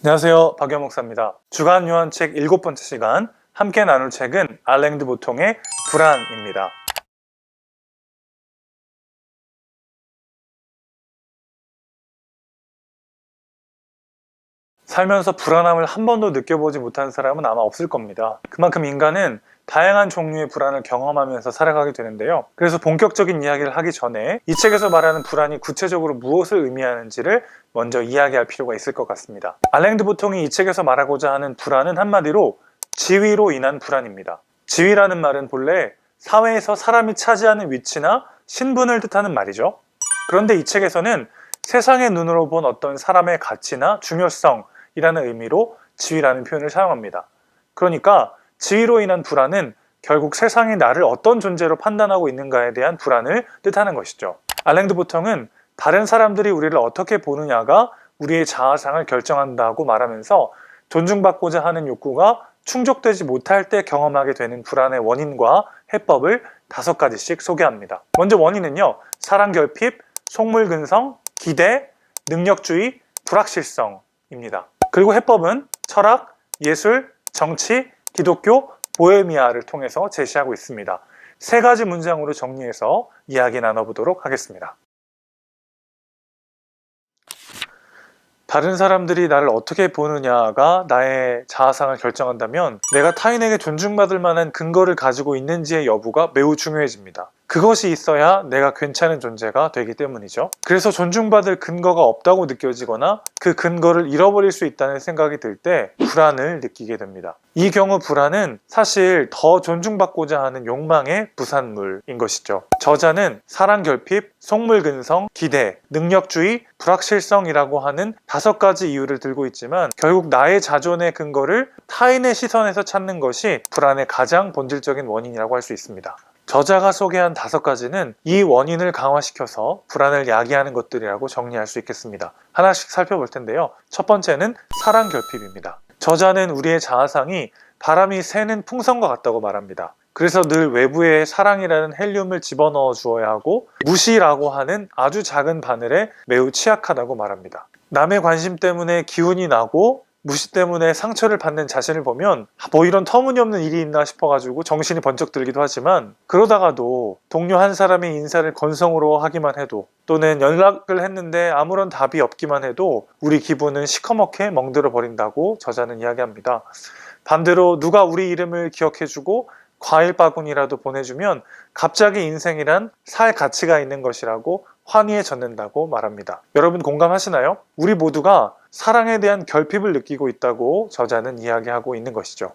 안녕하세요, 박영 목사입니다. 주간 요한책 7번째 시간 함께 나눌 책은 알랭 드 보통의 불안입니다. 살면서 불안함을 한 번도 느껴보지 못한 사람은 아마 없을 겁니다. 그만큼 인간은 다양한 종류의 불안을 경험하면서 살아가게 되는데요. 그래서 본격적인 이야기를 하기 전에 이 책에서 말하는 불안이 구체적으로 무엇을 의미하는지를 먼저 이야기할 필요가 있을 것 같습니다. 알랭 드 보통이 이 책에서 말하고자 하는 불안은 한마디로 지위로 인한 불안입니다. 지위라는 말은 본래 사회에서 사람이 차지하는 위치나 신분을 뜻하는 말이죠. 그런데 이 책에서는 세상의 눈으로 본 어떤 사람의 가치나 중요성이라는 의미로 지위라는 표현을 사용합니다. 그러니까 지위로 인한 불안은 결국 세상이 나를 어떤 존재로 판단하고 있는가에 대한 불안을 뜻하는 것이죠. 알랭 드 보통은 다른 사람들이 우리를 어떻게 보느냐가 우리의 자아상을 결정한다고 말하면서 존중받고자 하는 욕구가 충족되지 못할 때 경험하게 되는 불안의 원인과 해법을 5가지씩 소개합니다. 먼저 원인은요, 사랑결핍, 속물근성, 기대, 능력주의, 불확실성입니다. 그리고 해법은 철학, 예술, 정치, 기독교, 보헤미아를 통해서 제시하고 있습니다. 3가지 문장으로 정리해서 이야기 나눠보도록 하겠습니다. 다른 사람들이 나를 어떻게 보느냐가 나의 자아상을 결정한다면 내가 타인에게 존중받을 만한 근거를 가지고 있는지의 여부가 매우 중요해집니다. 그것이 있어야 내가 괜찮은 존재가 되기 때문이죠. 그래서 존중받을 근거가 없다고 느껴지거나 그 근거를 잃어버릴 수 있다는 생각이 들 때 불안을 느끼게 됩니다. 이 경우 불안은 사실 더 존중받고자 하는 욕망의 부산물인 것이죠. 저자는 사랑결핍, 속물근성, 기대, 능력주의, 불확실성이라고 하는 5가지 이유를 들고 있지만 결국 나의 자존의 근거를 타인의 시선에서 찾는 것이 불안의 가장 본질적인 원인이라고 할 수 있습니다. 저자가 소개한 5가지는 이 원인을 강화시켜서 불안을 야기하는 것들이라고 정리할 수 있겠습니다. 하나씩 살펴볼 텐데요. 첫 번째는 사랑결핍입니다. 저자는 우리의 자아상이 바람이 새는 풍선과 같다고 말합니다. 그래서 늘 외부에 사랑이라는 헬륨을 집어넣어 주어야 하고 무시라고 하는 아주 작은 바늘에 매우 취약하다고 말합니다. 남의 관심 때문에 기운이 나고 무시 때문에 상처를 받는 자신을 보면 뭐 이런 터무니없는 일이 있나 싶어가지고 정신이 번쩍 들기도 하지만 그러다가도 동료 한 사람의 인사를 건성으로 하기만 해도 또는 연락을 했는데 아무런 답이 없기만 해도 우리 기분은 시커멓게 멍들어 버린다고 저자는 이야기합니다. 반대로 누가 우리 이름을 기억해주고 과일 바구니라도 보내주면 갑자기 인생이란 살 가치가 있는 것이라고 환희해졌는다고 말합니다. 여러분 공감하시나요? 우리 모두가 사랑에 대한 결핍을 느끼고 있다고 저자는 이야기하고 있는 것이죠.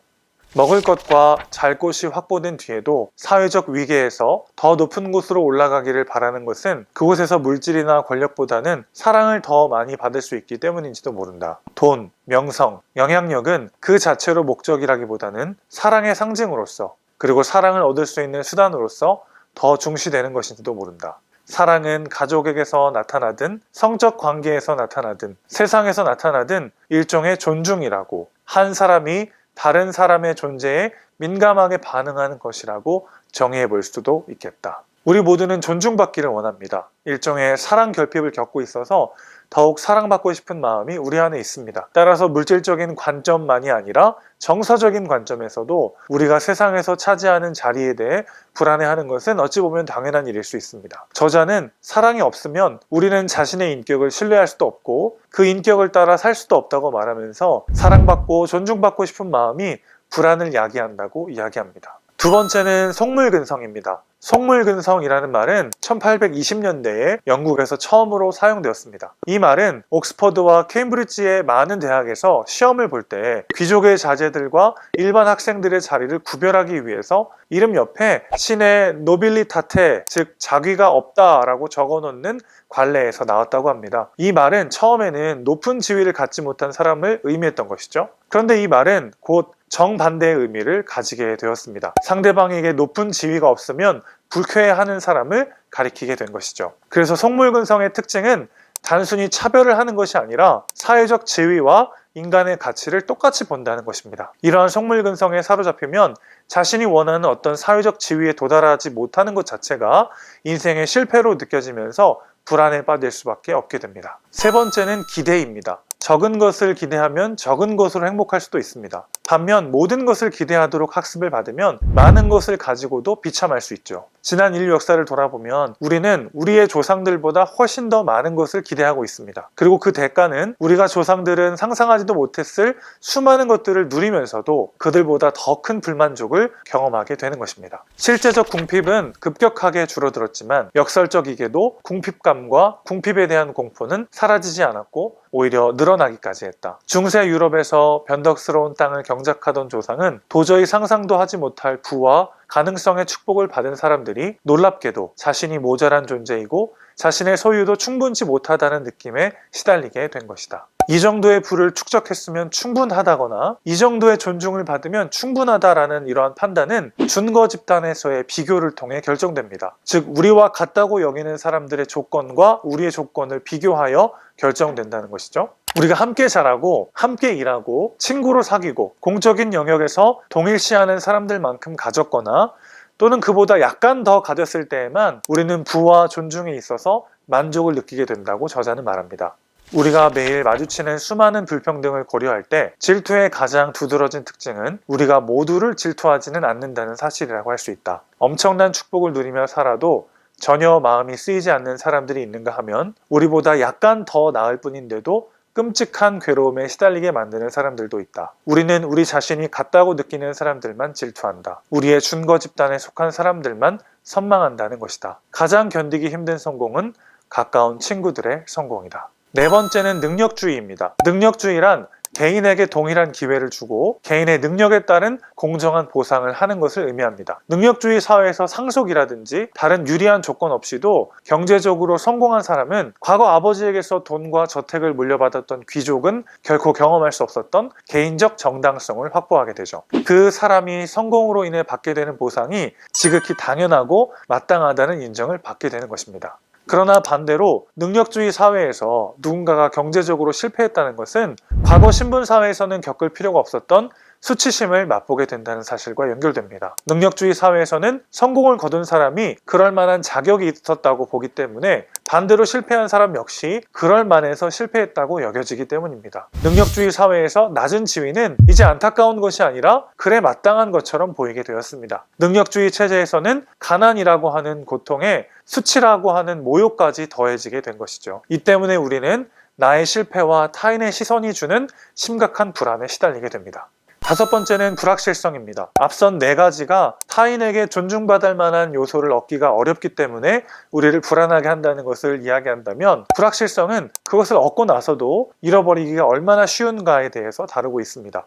먹을 것과 잘 곳이 확보된 뒤에도 사회적 위계에서 더 높은 곳으로 올라가기를 바라는 것은 그곳에서 물질이나 권력보다는 사랑을 더 많이 받을 수 있기 때문인지도 모른다. 돈, 명성, 영향력은 그 자체로 목적이라기보다는 사랑의 상징으로서 그리고 사랑을 얻을 수 있는 수단으로서 더 중시되는 것인지도 모른다. 사랑은 가족에게서 나타나든 성적 관계에서 나타나든 세상에서 나타나든 일종의 존중이라고 한 사람이 다른 사람의 존재에 민감하게 반응하는 것이라고 정의해 볼 수도 있겠다. 우리 모두는 존중받기를 원합니다. 일종의 사랑 결핍을 겪고 있어서 더욱 사랑받고 싶은 마음이 우리 안에 있습니다. 따라서 물질적인 관점만이 아니라 정서적인 관점에서도 우리가 세상에서 차지하는 자리에 대해 불안해하는 것은 어찌 보면 당연한 일일 수 있습니다. 저자는 사랑이 없으면 우리는 자신의 인격을 신뢰할 수도 없고 그 인격을 따라 살 수도 없다고 말하면서 사랑받고 존중받고 싶은 마음이 불안을 야기한다고 이야기합니다. 두 번째는 속물근성입니다. 속물근성이라는 말은 1820년대에 영국에서 처음으로 사용되었습니다. 이 말은 옥스퍼드와 케임브리지의 많은 대학에서 시험을 볼 때 귀족의 자제들과 일반 학생들의 자리를 구별하기 위해서 이름 옆에 신의 노빌리타테, 즉 자귀가 없다라고 적어놓는 관례에서 나왔다고 합니다. 이 말은 처음에는 높은 지위를 갖지 못한 사람을 의미했던 것이죠. 그런데 이 말은 곧 정반대의 의미를 가지게 되었습니다. 상대방에게 높은 지위가 없으면 불쾌해하는 사람을 가리키게 된 것이죠. 그래서 속물근성의 특징은 단순히 차별을 하는 것이 아니라 사회적 지위와 인간의 가치를 똑같이 본다는 것입니다. 이러한 속물근성에 사로잡히면 자신이 원하는 어떤 사회적 지위에 도달하지 못하는 것 자체가 인생의 실패로 느껴지면서 불안에 빠질 수밖에 없게 됩니다. 세 번째는 기대입니다. 적은 것을 기대하면 적은 것으로 행복할 수도 있습니다. 반면 모든 것을 기대하도록 학습을 받으면 많은 것을 가지고도 비참할 수 있죠. 지난 인류 역사를 돌아보면 우리는 우리의 조상들보다 훨씬 더 많은 것을 기대하고 있습니다. 그리고 그 대가는 우리가 조상들은 상상하지도 못했을 수많은 것들을 누리면서도 그들보다 더 큰 불만족을 경험하게 되는 것입니다. 실제적 궁핍은 급격하게 줄어들었지만 역설적이게도 궁핍감과 궁핍에 대한 공포는 사라지지 않았고 오히려 늘어나기까지 했다. 중세 유럽에서 변덕스러운 땅을 경작하던 조상은 도저히 상상도 하지 못할 부와 가능성의 축복을 받은 사람들이 놀랍게도 자신이 모자란 존재이고 자신의 소유도 충분치 못하다는 느낌에 시달리게 된 것이다. 이 정도의 부를 축적했으면 충분하다거나 이 정도의 존중을 받으면 충분하다라는 이러한 판단은 준거 집단에서의 비교를 통해 결정됩니다. 즉 우리와 같다고 여기는 사람들의 조건과 우리의 조건을 비교하여 결정된다는 것이죠. 우리가 함께 자라고 함께 일하고 친구로 사귀고 공적인 영역에서 동일시하는 사람들만큼 가졌거나 또는 그보다 약간 더 가졌을 때에만 우리는 부와 존중에 있어서 만족을 느끼게 된다고 저자는 말합니다. 우리가 매일 마주치는 수많은 불평등을 고려할 때 질투의 가장 두드러진 특징은 우리가 모두를 질투하지는 않는다는 사실이라고 할 수 있다. 엄청난 축복을 누리며 살아도 전혀 마음이 쓰이지 않는 사람들이 있는가 하면 우리보다 약간 더 나을 뿐인데도 끔찍한 괴로움에 시달리게 만드는 사람들도 있다. 우리는 우리 자신이 같다고 느끼는 사람들만 질투한다. 우리의 준거 집단에 속한 사람들만 선망한다는 것이다. 가장 견디기 힘든 성공은 가까운 친구들의 성공이다. 네 번째는 능력주의입니다. 능력주의란 개인에게 동일한 기회를 주고 개인의 능력에 따른 공정한 보상을 하는 것을 의미합니다. 능력주의 사회에서 상속이라든지 다른 유리한 조건 없이도 경제적으로 성공한 사람은 과거 아버지에게서 돈과 저택을 물려받았던 귀족은 결코 경험할 수 없었던 개인적 정당성을 확보하게 되죠. 그 사람이 성공으로 인해 받게 되는 보상이 지극히 당연하고 마땅하다는 인정을 받게 되는 것입니다. 그러나 반대로 능력주의 사회에서 누군가가 경제적으로 실패했다는 것은 과거 신분사회에서는 겪을 필요가 없었던 수치심을 맛보게 된다는 사실과 연결됩니다. 능력주의 사회에서는 성공을 거둔 사람이 그럴 만한 자격이 있었다고 보기 때문에 반대로 실패한 사람 역시 그럴 만해서 실패했다고 여겨지기 때문입니다. 능력주의 사회에서 낮은 지위는 이제 안타까운 것이 아니라 그래 마땅한 것처럼 보이게 되었습니다. 능력주의 체제에서는 가난이라고 하는 고통에 수치라고 하는 모욕까지 더해지게 된 것이죠. 이 때문에 우리는 나의 실패와 타인의 시선이 주는 심각한 불안에 시달리게 됩니다. 다섯 번째는 불확실성입니다. 앞선 네 가지가 타인에게 존중받을 만한 요소를 얻기가 어렵기 때문에 우리를 불안하게 한다는 것을 이야기한다면 불확실성은 그것을 얻고 나서도 잃어버리기가 얼마나 쉬운가에 대해서 다루고 있습니다.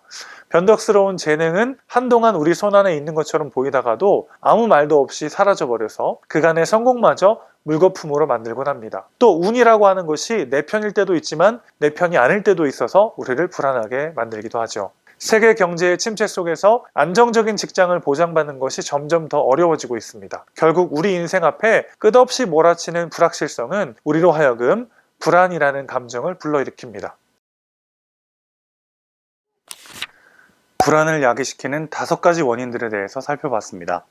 변덕스러운 재능은 한동안 우리 손안에 있는 것처럼 보이다가도 아무 말도 없이 사라져버려서 그간의 성공마저 물거품으로 만들곤 합니다. 또 운이라고 하는 것이 내 편일 때도 있지만 내 편이 아닐 때도 있어서 우리를 불안하게 만들기도 하죠. 세계 경제의 침체 속에서 안정적인 직장을 보장받는 것이 점점 더 어려워지고 있습니다. 결국 우리 인생 앞에 끝없이 몰아치는 불확실성은 우리로 하여금 불안이라는 감정을 불러일으킵니다. 불안을 야기시키는 5가지 원인들에 대해서 살펴봤습니다.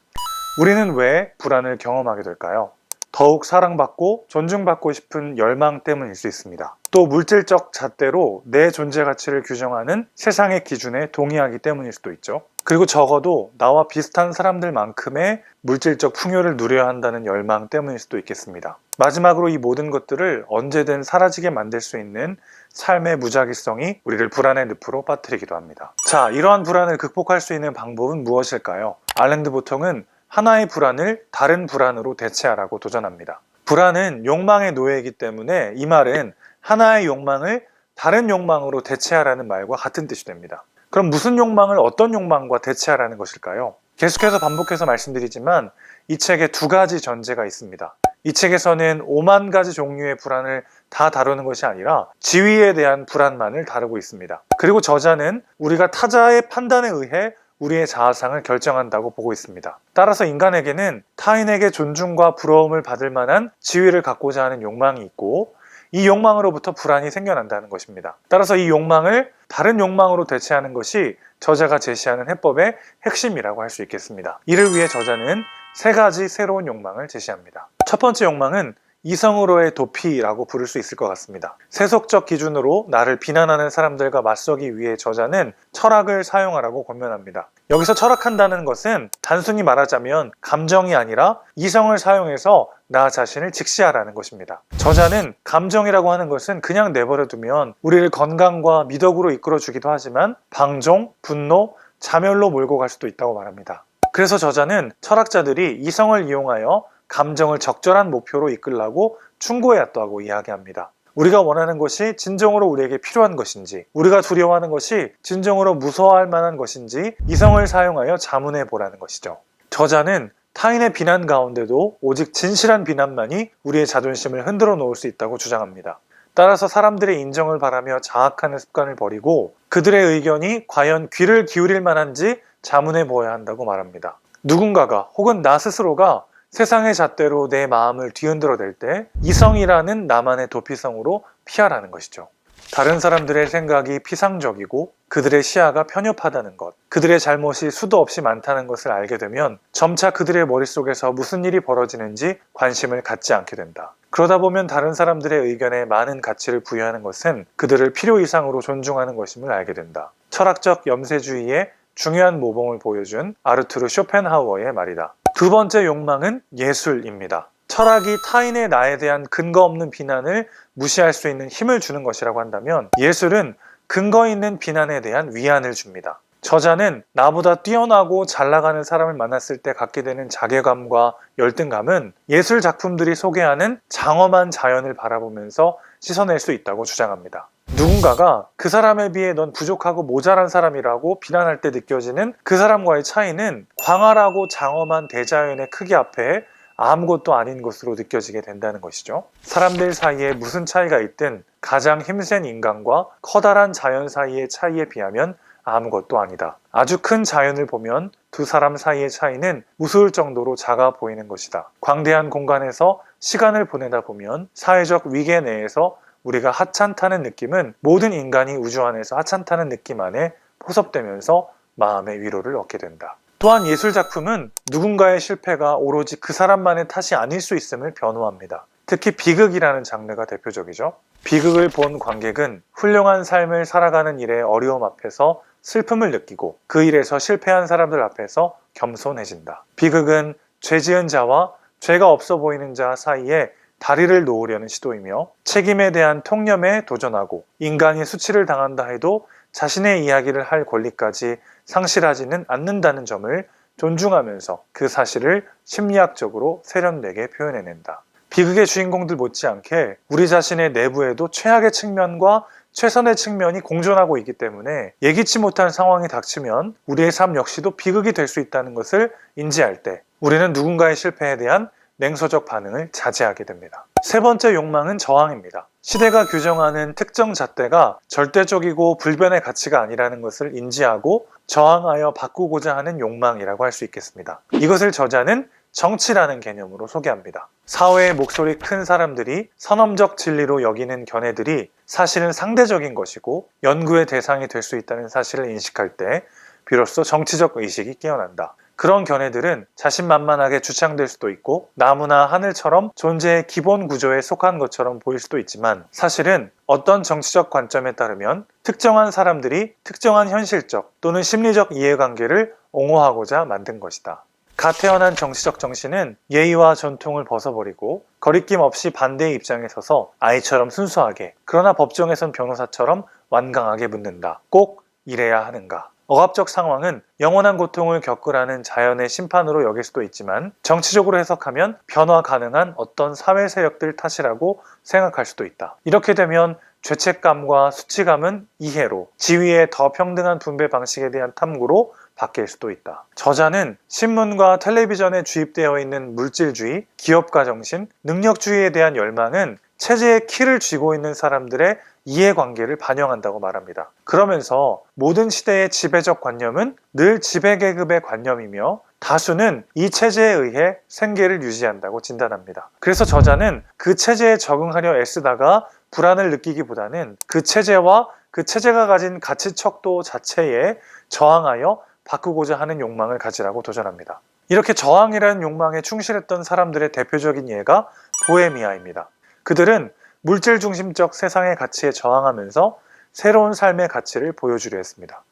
우리는 왜 불안을 경험하게 될까요? 더욱 사랑받고 존중받고 싶은 열망 때문일 수 있습니다. 또 물질적 잣대로 내 존재 가치를 규정하는 세상의 기준에 동의하기 때문일 수도 있죠. 그리고 적어도 나와 비슷한 사람들만큼의 물질적 풍요를 누려야 한다는 열망 때문일 수도 있겠습니다. 마지막으로 이 모든 것들을 언제든 사라지게 만들 수 있는 삶의 무작위성이 우리를 불안의 늪으로 빠뜨리기도 합니다. 자, 이러한 불안을 극복할 수 있는 방법은 무엇일까요? 알랭드 보통은 하나의 불안을 다른 불안으로 대체하라고 도전합니다. 불안은 욕망의 노예이기 때문에 이 말은 하나의 욕망을 다른 욕망으로 대체하라는 말과 같은 뜻이 됩니다. 그럼 무슨 욕망을 어떤 욕망과 대체하라는 것일까요? 계속해서 반복해서 말씀드리지만 이 책에 2가지 전제가 있습니다. 이 책에서는 5만 가지 종류의 불안을 다 다루는 것이 아니라 지위에 대한 불안만을 다루고 있습니다. 그리고 저자는 우리가 타자의 판단에 의해 우리의 자아상을 결정한다고 보고 있습니다. 따라서 인간에게는 타인에게 존중과 부러움을 받을 만한 지위를 갖고자 하는 욕망이 있고 이 욕망으로부터 불안이 생겨난다는 것입니다. 따라서 이 욕망을 다른 욕망으로 대체하는 것이 저자가 제시하는 해법의 핵심이라고 할 수 있겠습니다. 이를 위해 저자는 3가지 새로운 욕망을 제시합니다. 첫 번째 욕망은 이성으로의 도피라고 부를 수 있을 것 같습니다. 세속적 기준으로 나를 비난하는 사람들과 맞서기 위해 저자는 철학을 사용하라고 권면합니다. 여기서 철학한다는 것은 단순히 말하자면 감정이 아니라 이성을 사용해서 나 자신을 직시하라는 것입니다. 저자는 감정이라고 하는 것은 그냥 내버려두면 우리를 건강과 미덕으로 이끌어주기도 하지만 방종, 분노, 자멸로 몰고 갈 수도 있다고 말합니다. 그래서 저자는 철학자들이 이성을 이용하여 감정을 적절한 목표로 이끌라고 충고해왔다고 이야기합니다. 우리가 원하는 것이 진정으로 우리에게 필요한 것인지, 우리가 두려워하는 것이 진정으로 무서워할 만한 것인지 이성을 사용하여 자문해 보라는 것이죠. 저자는 타인의 비난 가운데도 오직 진실한 비난만이 우리의 자존심을 흔들어 놓을 수 있다고 주장합니다. 따라서 사람들의 인정을 바라며 자학하는 습관을 버리고 그들의 의견이 과연 귀를 기울일 만한지 자문해 보아야 한다고 말합니다. 누군가가 혹은 나 스스로가 세상의 잣대로 내 마음을 뒤흔들어 댈 때 이성이라는 나만의 도피성으로 피하라는 것이죠. 다른 사람들의 생각이 피상적이고 그들의 시야가 편협하다는 것, 그들의 잘못이 수도 없이 많다는 것을 알게 되면 점차 그들의 머릿속에서 무슨 일이 벌어지는지 관심을 갖지 않게 된다. 그러다 보면 다른 사람들의 의견에 많은 가치를 부여하는 것은 그들을 필요 이상으로 존중하는 것임을 알게 된다. 철학적 염세주의의 중요한 모범을 보여준 아르투르 쇼펜하우어의 말이다. 두 번째 욕망은 예술입니다. 철학이 타인의 나에 대한 근거 없는 비난을 무시할 수 있는 힘을 주는 것이라고 한다면 예술은 근거 있는 비난에 대한 위안을 줍니다. 저자는 나보다 뛰어나고 잘 나가는 사람을 만났을 때 갖게 되는 자괴감과 열등감은 예술 작품들이 소개하는 장엄한 자연을 바라보면서 씻어낼 수 있다고 주장합니다. 누군가가 그 사람에 비해 넌 부족하고 모자란 사람이라고 비난할 때 느껴지는 그 사람과의 차이는 광활하고 장엄한 대자연의 크기 앞에 아무것도 아닌 것으로 느껴지게 된다는 것이죠. 사람들 사이에 무슨 차이가 있든 가장 힘센 인간과 커다란 자연 사이의 차이에 비하면 아무것도 아니다. 아주 큰 자연을 보면 두 사람 사이의 차이는 우스울 정도로 작아 보이는 것이다. 광대한 공간에서 시간을 보내다 보면 사회적 위계 내에서 우리가 하찮다는 느낌은 모든 인간이 우주 안에서 하찮다는 느낌 안에 포섭되면서 마음의 위로를 얻게 된다. 또한 예술작품은 누군가의 실패가 오로지 그 사람만의 탓이 아닐 수 있음을 변호합니다. 특히 비극이라는 장르가 대표적이죠. 비극을 본 관객은 훌륭한 삶을 살아가는 일의 어려움 앞에서 슬픔을 느끼고 그 일에서 실패한 사람들 앞에서 겸손해진다. 비극은 죄 지은 자와 죄가 없어 보이는 자 사이에 다리를 놓으려는 시도이며 책임에 대한 통념에 도전하고 인간이 수치를 당한다 해도 자신의 이야기를 할 권리까지 상실하지는 않는다는 점을 존중하면서 그 사실을 심리학적으로 세련되게 표현해낸다. 비극의 주인공들 못지않게 우리 자신의 내부에도 최악의 측면과 최선의 측면이 공존하고 있기 때문에 예기치 못한 상황이 닥치면 우리의 삶 역시도 비극이 될 수 있다는 것을 인지할 때 우리는 누군가의 실패에 대한 냉소적 반응을 자제하게 됩니다. 세 번째 욕망은 저항입니다. 시대가 규정하는 특정 잣대가 절대적이고 불변의 가치가 아니라는 것을 인지하고 저항하여 바꾸고자 하는 욕망이라고 할 수 있겠습니다. 이것을 저자는 정치라는 개념으로 소개합니다. 사회의 목소리 큰 사람들이 선험적 진리로 여기는 견해들이 사실은 상대적인 것이고 연구의 대상이 될 수 있다는 사실을 인식할 때 비로소 정치적 의식이 깨어난다. 그런 견해들은 자신만만하게 주창될 수도 있고 나무나 하늘처럼 존재의 기본 구조에 속한 것처럼 보일 수도 있지만 사실은 어떤 정치적 관점에 따르면 특정한 사람들이 특정한 현실적 또는 심리적 이해관계를 옹호하고자 만든 것이다. 갓 태어난 정치적 정신은 예의와 전통을 벗어버리고 거리낌 없이 반대의 입장에 서서 아이처럼 순수하게 그러나 법정에선 변호사처럼 완강하게 묻는다. 꼭 이래야 하는가? 억압적 상황은 영원한 고통을 겪으라는 자연의 심판으로 여길 수도 있지만 정치적으로 해석하면 변화 가능한 어떤 사회 세력들 탓이라고 생각할 수도 있다. 이렇게 되면 죄책감과 수치감은 이해로, 지위의 더 평등한 분배 방식에 대한 탐구로 바뀔 수도 있다. 저자는 신문과 텔레비전에 주입되어 있는 물질주의, 기업가 정신, 능력주의에 대한 열망은 체제의 키를 쥐고 있는 사람들의 이해관계를 반영한다고 말합니다. 그러면서 모든 시대의 지배적 관념은 늘 지배계급의 관념이며 다수는 이 체제에 의해 생계를 유지한다고 진단합니다. 그래서 저자는 그 체제에 적응하려 애쓰다가 불안을 느끼기보다는 그 체제와 그 체제가 가진 가치 척도 자체에 저항하여 바꾸고자 하는 욕망을 가지라고 도전합니다. 이렇게 저항이라는 욕망에 충실했던 사람들의 대표적인 예가 보헤미아입니다. 그들은 물질 중심적 세상의 가치에 저항하면서 새로운 삶의 가치를 보여주려 했습니다.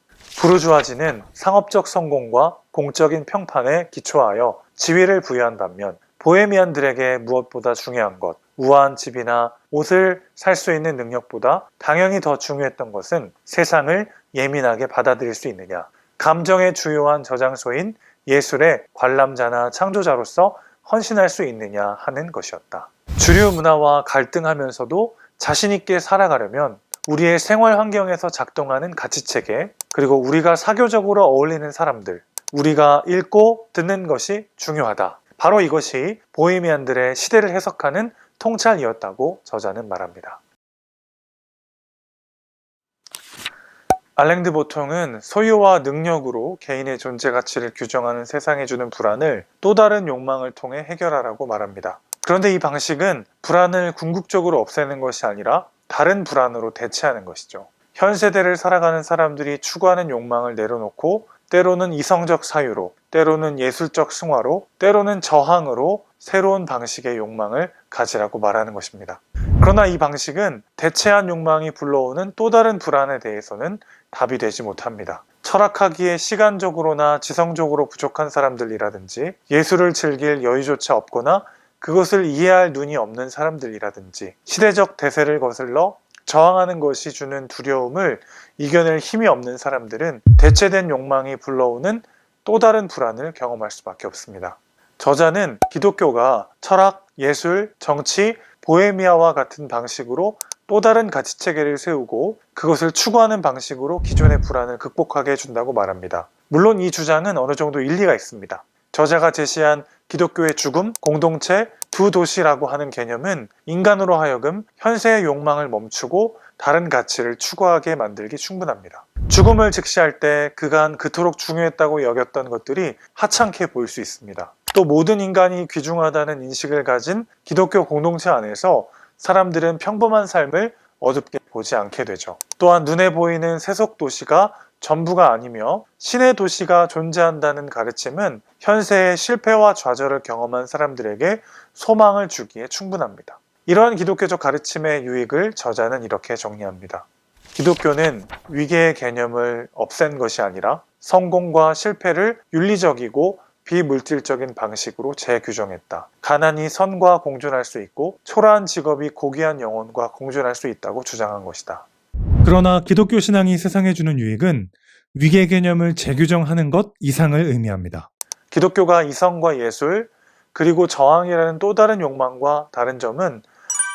부르주아지는 상업적 성공과 공적인 평판에 기초하여 지위를 부여한 반면 보헤미안들에게 무엇보다 중요한 것, 우아한 집이나 옷을 살 수 있는 능력보다 당연히 더 중요했던 것은 세상을 예민하게 받아들일 수 있느냐, 감정의 주요한 저장소인 예술의 관람자나 창조자로서 헌신할 수 있느냐 하는 것이었다. 주류 문화와 갈등하면서도 자신있게 살아가려면 우리의 생활 환경에서 작동하는 가치체계, 그리고 우리가 사교적으로 어울리는 사람들, 우리가 읽고 듣는 것이 중요하다. 바로 이것이 보헤미안들의 시대를 해석하는 통찰이었다고 저자는 말합니다. 알랭 드 보통은 소유와 능력으로 개인의 존재 가치를 규정하는 세상에 주는 불안을 또 다른 욕망을 통해 해결하라고 말합니다. 그런데 이 방식은 불안을 궁극적으로 없애는 것이 아니라 다른 불안으로 대체하는 것이죠. 현 세대를 살아가는 사람들이 추구하는 욕망을 내려놓고 때로는 이성적 사유로, 때로는 예술적 승화로, 때로는 저항으로 새로운 방식의 욕망을 가지라고 말하는 것입니다. 그러나 이 방식은 대체한 욕망이 불러오는 또 다른 불안에 대해서는 답이 되지 못합니다. 철학하기에 시간적으로나 지성적으로 부족한 사람들이라든지, 예술을 즐길 여유조차 없거나 그것을 이해할 눈이 없는 사람들이라든지, 시대적 대세를 거슬러 저항하는 것이 주는 두려움을 이겨낼 힘이 없는 사람들은 대체된 욕망이 불러오는 또 다른 불안을 경험할 수밖에 없습니다. 저자는 기독교가 철학, 예술, 정치, 보헤미아와 같은 방식으로 또 다른 가치체계를 세우고 그것을 추구하는 방식으로 기존의 불안을 극복하게 해준다고 말합니다. 물론 이 주장은 어느 정도 일리가 있습니다. 저자가 제시한 기독교의 죽음, 공동체, 두 도시라고 하는 개념은 인간으로 하여금 현세의 욕망을 멈추고 다른 가치를 추구하게 만들기 충분합니다. 죽음을 직시할 때 그간 그토록 중요했다고 여겼던 것들이 하찮게 보일 수 있습니다. 또 모든 인간이 귀중하다는 인식을 가진 기독교 공동체 안에서 사람들은 평범한 삶을 어둡게 보지 않게 되죠. 또한 눈에 보이는 세속 도시가 전부가 아니며 신의 도시가 존재한다는 가르침은 현세의 실패와 좌절을 경험한 사람들에게 소망을 주기에 충분합니다. 이러한 기독교적 가르침의 유익을 저자는 이렇게 정리합니다. 기독교는 위계의 개념을 없앤 것이 아니라 성공과 실패를 윤리적이고 비물질적인 방식으로 재규정했다. 가난이 선과 공존할 수 있고 초라한 직업이 고귀한 영혼과 공존할 수 있다고 주장한 것이다. 그러나 기독교 신앙이 세상에 주는 유익은 위계 개념을 재규정하는 것 이상을 의미합니다. 기독교가 이성과 예술, 그리고 저항이라는 또 다른 욕망과 다른 점은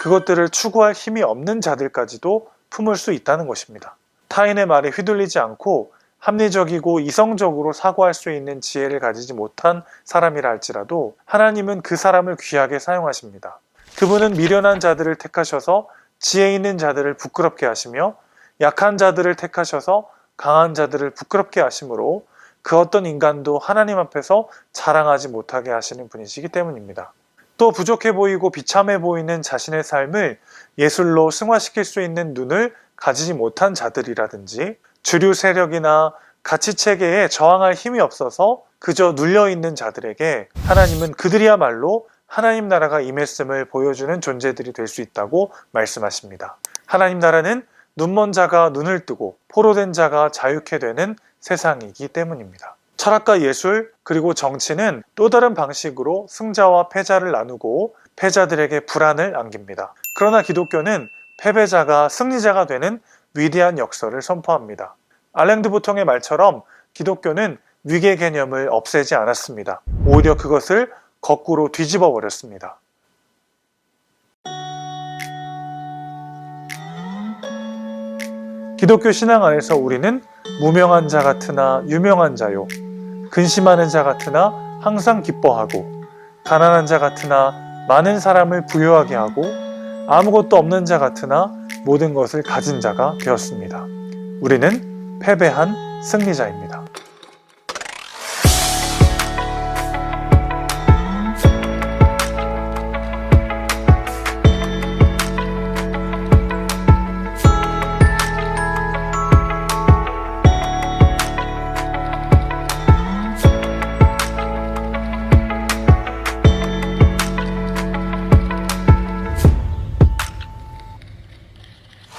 그것들을 추구할 힘이 없는 자들까지도 품을 수 있다는 것입니다. 타인의 말에 휘둘리지 않고 합리적이고 이성적으로 사고할 수 있는 지혜를 가지지 못한 사람이라 할지라도 하나님은 그 사람을 귀하게 사용하십니다. 그분은 미련한 자들을 택하셔서 지혜 있는 자들을 부끄럽게 하시며 약한 자들을 택하셔서 강한 자들을 부끄럽게 하심으로 그 어떤 인간도 하나님 앞에서 자랑하지 못하게 하시는 분이시기 때문입니다. 또 부족해 보이고 비참해 보이는 자신의 삶을 예술로 승화시킬 수 있는 눈을 가지지 못한 자들이라든지 주류 세력이나 가치체계에 저항할 힘이 없어서 그저 눌려있는 자들에게 하나님은 그들이야말로 하나님 나라가 임했음을 보여주는 존재들이 될 수 있다고 말씀하십니다. 하나님 나라는 눈먼 자가 눈을 뜨고 포로된 자가 자유케 되는 세상이기 때문입니다. 철학과 예술 그리고 정치는 또 다른 방식으로 승자와 패자를 나누고 패자들에게 불안을 안깁니다. 그러나 기독교는 패배자가 승리자가 되는 위대한 역설을 선포합니다. 알랭 드 보통의 말처럼 기독교는 위계 개념을 없애지 않았습니다. 오히려 그것을 거꾸로 뒤집어 버렸습니다. 기독교 신앙 안에서 우리는 무명한 자 같으나 유명한 자요, 근심하는 자 같으나 항상 기뻐하고, 가난한 자 같으나 많은 사람을 부유하게 하고, 아무것도 없는 자 같으나 모든 것을 가진 자가 되었습니다. 우리는 패배한 승리자입니다.